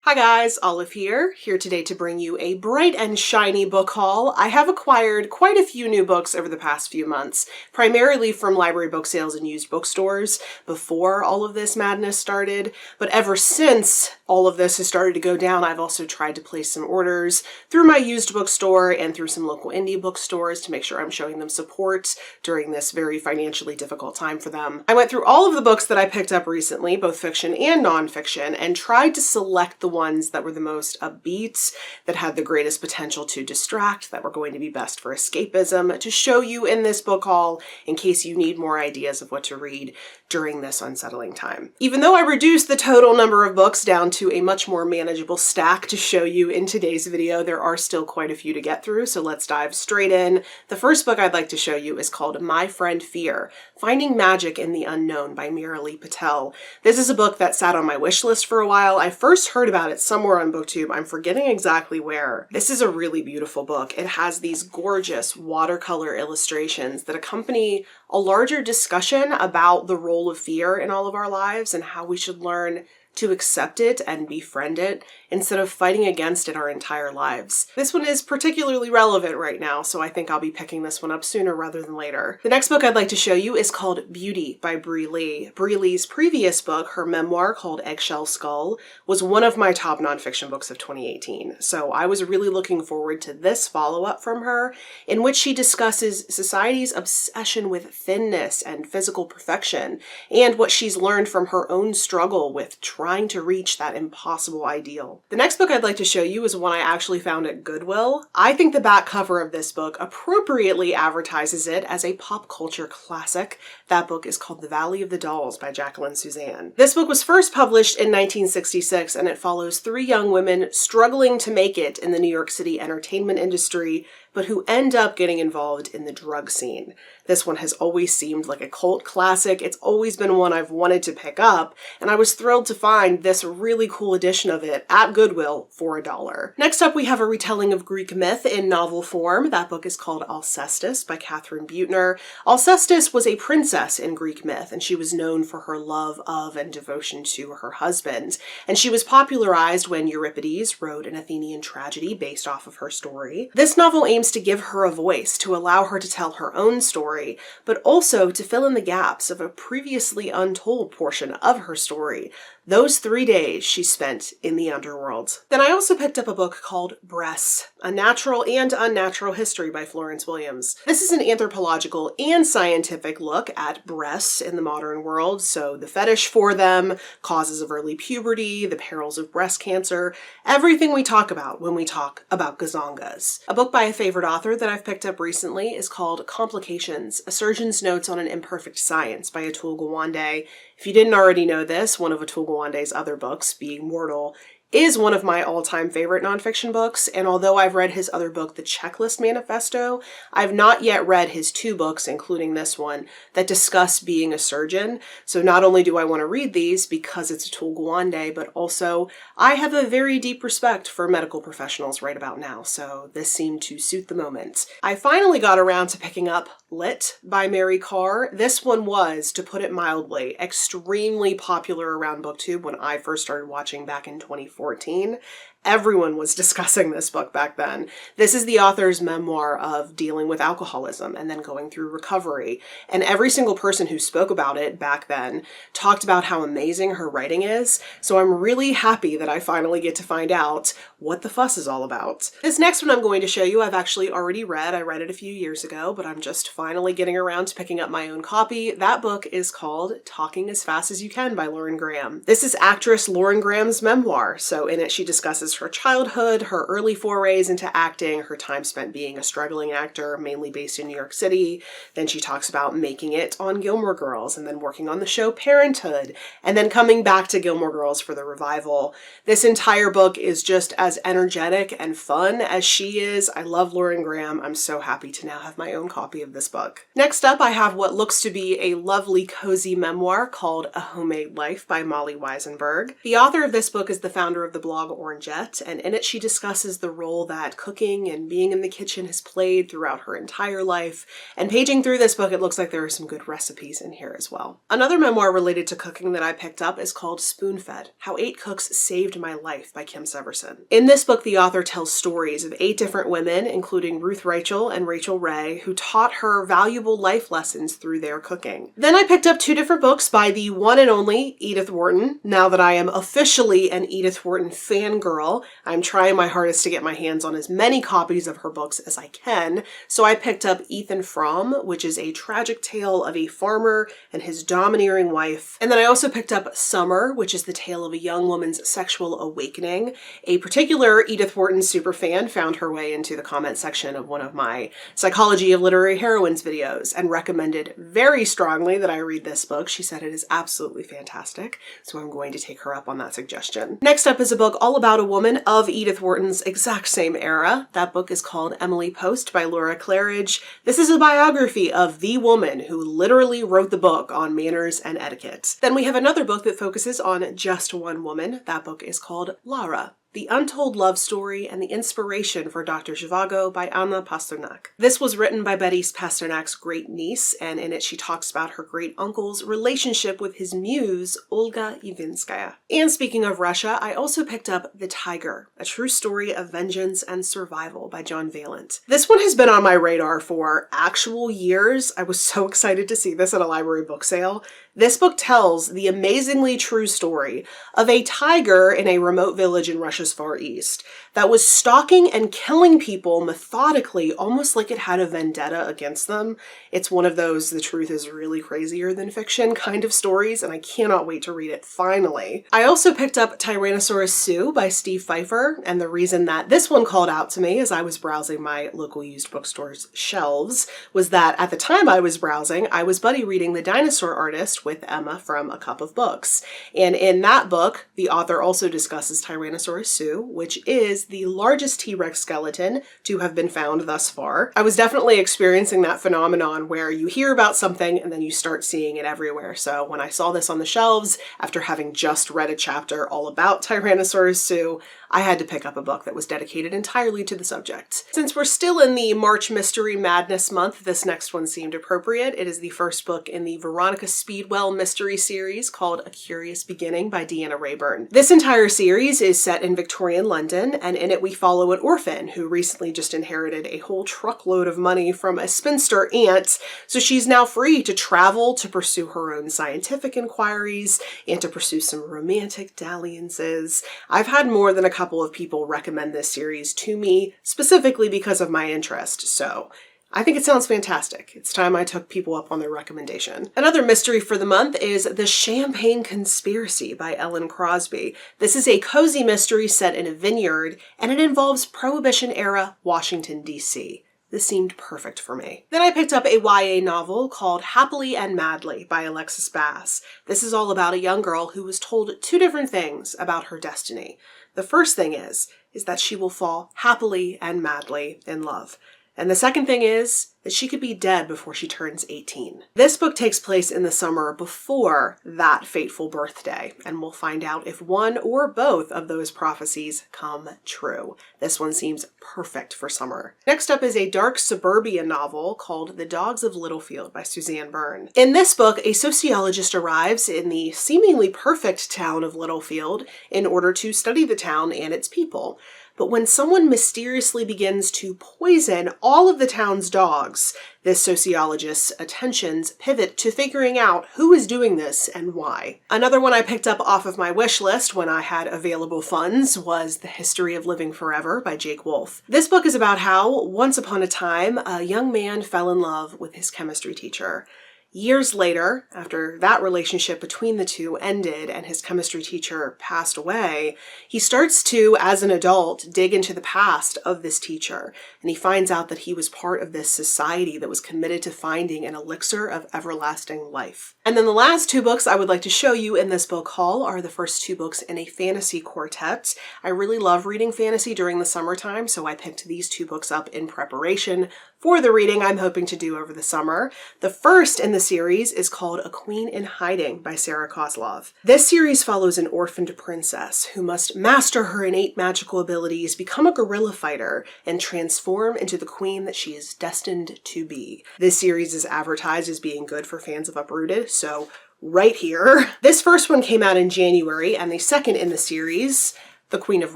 Hi guys, Olive here today to bring you a bright and shiny book haul. I have acquired quite a few new books over the past few months, primarily from library book sales and used bookstores before all of this madness started, but ever since all of this has started to go down, I've also tried to place some orders through my used bookstore and through some local indie bookstores to make sure I'm showing them support during this very financially difficult time for them. I went through all of the books that I picked up recently, both fiction and nonfiction, and tried to select the ones that were the most upbeat, that had the greatest potential to distract, that were going to be best for escapism, to show you in this book haul in case you need more ideas of what to read during this unsettling time. Even though I reduced the total number of books down to a much more manageable stack to show you in today's video, there are still quite a few to get through, so let's dive straight in. The first book I'd like to show you is called My Friend Fear: Finding Magic in the Unknown by Meeralee Patel. This is a book that sat on my wish list for a while. I first heard about it somewhere on BookTube. I'm forgetting exactly where. This is a really beautiful book. It has these gorgeous watercolor illustrations that accompany a larger discussion about the role of fear in all of our lives and how we should learn to accept it and befriend it instead of fighting against it our entire lives. This one is particularly relevant right now, so I think I'll be picking this one up sooner rather than later. The next book I'd like to show you is called Beauty by Bree Lee. Bree Lee's previous book, her memoir called Eggshell Skull, was one of my top nonfiction books of 2018. So I was really looking forward to this follow-up from her, in which she discusses society's obsession with thinness and physical perfection, and what she's learned from her own struggle with trying to reach that impossible ideal. The next book I'd like to show you is one I actually found at Goodwill. I think the back cover of this book appropriately advertises it as a pop culture classic. That book is called The Valley of the Dolls by Jacqueline Suzanne. This book was first published in 1966, and it follows three young women struggling to make it in the New York City entertainment industry, but who end up getting involved in the drug scene. This one has always seemed like a cult classic. It's always been one I've wanted to pick up, and I was thrilled to find this really cool edition of it at Goodwill for $1. Next up, we have a retelling of Greek myth in novel form. That book is called Alcestis by Catherine Buettner. Alcestis was a princess in Greek myth, and she was known for her love of and devotion to her husband. And she was popularized when Euripides wrote an Athenian tragedy based off of her story. This novel aims to give her a voice, to allow her to tell her own story, but also to fill in the gaps of a previously untold portion of her story. Those 3 days she spent in the underworld. Then I also picked up a book called Breasts: A Natural and Unnatural History by Florence Williams. This is an anthropological and scientific look at breasts in the modern world, so the fetish for them, causes of early puberty, the perils of breast cancer, everything we talk about when we talk about gazongas. A book by a favorite author that I've picked up recently is called Complications: A Surgeon's Notes on an Imperfect Science by Atul Gawande. If you didn't already know this, one of Atul Gawande's other books, Being Mortal, is one of my all-time favorite nonfiction books, and although I've read his other book, The Checklist Manifesto, I've not yet read his 2 books, including this one, that discuss being a surgeon. So not only do I want to read these because it's Atul Gawande, but also I have a very deep respect for medical professionals right about now, so this seemed to suit the moment. I finally got around to picking up Lit by Mary Karr. This one was, to put it mildly, extremely popular around BookTube when I first started watching back in 2014. Everyone was discussing this book back then. This is the author's memoir of dealing with alcoholism and then going through recovery. And every single person who spoke about it back then talked about how amazing her writing is. So I'm really happy that I finally get to find out what the fuss is all about. This next one I'm going to show you, I've actually already read. I read it a few years ago, but I'm just finally getting around to picking up my own copy. That book is called Talking as Fast as You Can by Lauren Graham. This is actress Lauren Graham's memoir. So in it, she discusses her childhood, her early forays into acting, her time spent being a struggling actor, mainly based in New York City. Then she talks about making it on Gilmore Girls and then working on the show Parenthood and then coming back to Gilmore Girls for the revival. This entire book is just as energetic and fun as she is. I love Lauren Graham. I'm so happy to now have my own copy of this book. Next up, I have what looks to be a lovely, cozy memoir called A Homemade Life by Molly Weisenberg. The author of this book is the founder founder of the blog Orangette, and in it she discusses the role that cooking and being in the kitchen has played throughout her entire life. And paging through this book, it looks like there are some good recipes in here as well. Another memoir related to cooking that I picked up is called Spoon-Fed: How 8 Cooks Saved My Life by Kim Severson. In this book, the author tells stories of 8 different women, including Ruth Rachel and Rachel Ray, who taught her valuable life lessons through their cooking. Then I picked up 2 different books by the one and only Edith Wharton. Now that I am officially an Edith Wharton fangirl, I'm trying my hardest to get my hands on as many copies of her books as I can. So I picked up Ethan Frome, which is a tragic tale of a farmer and his domineering wife. And then I also picked up Summer, which is the tale of a young woman's sexual awakening. A particular Edith Wharton superfan found her way into the comment section of one of my Psychology of Literary Heroines videos and recommended very strongly that I read this book. She said it is absolutely fantastic, so I'm going to take her up on that suggestion. Next up is a book all about a woman of Edith Wharton's exact same era. That book is called Emily Post by Laura Claridge. This is a biography of the woman who literally wrote the book on manners and etiquette. Then we have another book that focuses on just one woman. That book is called Lara: The Untold Love Story and the Inspiration for Dr. Zhivago by Anna Pasternak. This was written by Betty Pasternak's great niece, and in it she talks about her great uncle's relationship with his muse, Olga Ivinskaya. And speaking of Russia, I also picked up The Tiger: A True Story of Vengeance and Survival by John Vaillant. This one has been on my radar for actual years. I was so excited to see this at a library book sale. This book tells the amazingly true story of a tiger in a remote village in Russia's Far East that was stalking and killing people methodically, almost like it had a vendetta against them. It's one of those the truth is really crazier than fiction kind of stories, and I cannot wait to read it finally. I also picked up Tyrannosaurus Sue by Steve Pfeiffer, and the reason that this one called out to me as I was browsing my local used bookstore's shelves was that at the time I was browsing, I was buddy reading The Dinosaur Artist with Emma from A Cup of Books. And in that book, the author also discusses Tyrannosaurus Sue, which is the largest T-Rex skeleton to have been found thus far. I was definitely experiencing that phenomenon where you hear about something and then you start seeing it everywhere. So when I saw this on the shelves, after having just read a chapter all about Tyrannosaurus Sue, I had to pick up a book that was dedicated entirely to the subject. Since we're still in the March Mystery Madness month, this next one seemed appropriate. It is the first book in the Veronica Speedwell mystery series called A Curious Beginning by Deanna Rayburn. This entire series is set in Victorian London, and in it we follow an orphan who recently just inherited a whole truckload of money from a spinster aunt, so she's now free to travel, to pursue her own scientific inquiries, and to pursue some romantic dalliances. I've had more than a couple of people recommend this series to me, specifically because of my interest, so I think it sounds fantastic. It's time I took people up on their recommendation. Another mystery for the month is The Champagne Conspiracy by Ellen Crosby. This is a cozy mystery set in a vineyard, and it involves Prohibition-era Washington, D.C. This seemed perfect for me. Then I picked up a YA novel called Happily and Madly by Alexis Bass. This is all about a young girl who was told 2 different things about her destiny. The first thing is that she will fall happily and madly in love. And the second thing is that she could be dead before she turns 18. This book takes place in the summer before that fateful birthday, and we'll find out if one or both of those prophecies come true. This one seems perfect for summer. Next up is a dark suburban novel called The Dogs of Littlefield by Suzanne Byrne. In this book, a sociologist arrives in the seemingly perfect town of Littlefield in order to study the town and its people. But when someone mysteriously begins to poison all of the town's dogs, this sociologist's attentions pivot to figuring out who is doing this and why. Another one I picked up off of my wish list when I had available funds was The History of Living Forever by Jake Wolfe. This book is about how, once upon a time, a young man fell in love with his chemistry teacher. Years later, after that relationship between the two ended and his chemistry teacher passed away, he starts to, as an adult, dig into the past of this teacher, and he finds out that he was part of this society that was committed to finding an elixir of everlasting life. And then the last 2 books I would like to show you in this book haul are the first 2 books in a fantasy quartet. I really love reading fantasy during the summertime, so I picked these 2 books up in preparation for the reading I'm hoping to do over the summer. The first in the series is called A Queen in Hiding by Sarah Kozlov. This series follows an orphaned princess who must master her innate magical abilities, become a guerrilla fighter, and transform into the queen that she is destined to be. This series is advertised as being good for fans of Uprooted, so right here. This first one came out in January, and the second in the series, The Queen of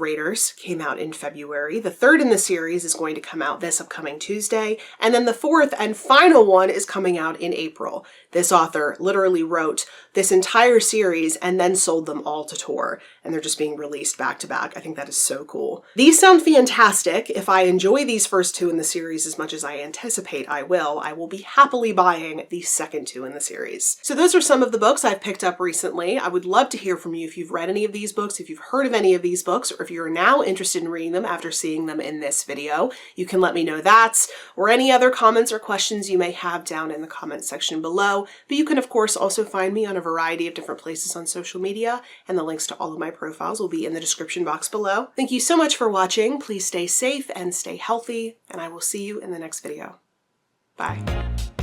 Raiders, came out in February. The third in the series is going to come out this upcoming Tuesday. And then the fourth and final one is coming out in April. This author literally wrote this entire series and then sold them all to Tor. And they're just being released back to back. I think that is so cool. These sound fantastic. If I enjoy these first two in the series as much as I anticipate I will be happily buying the second two in the series. So those are some of the books I've picked up recently. I would love to hear from you if you've read any of these books, if you've heard of any of these books, or if you're now interested in reading them after seeing them in this video. You can let me know that, or any other comments or questions you may have down in the comment section below. But you can of course also find me on a variety of different places on social media, and the links to all of my profiles will be in the description box below. Thank you so much for watching. Please stay safe and stay healthy, and I will see you in the next video. Bye.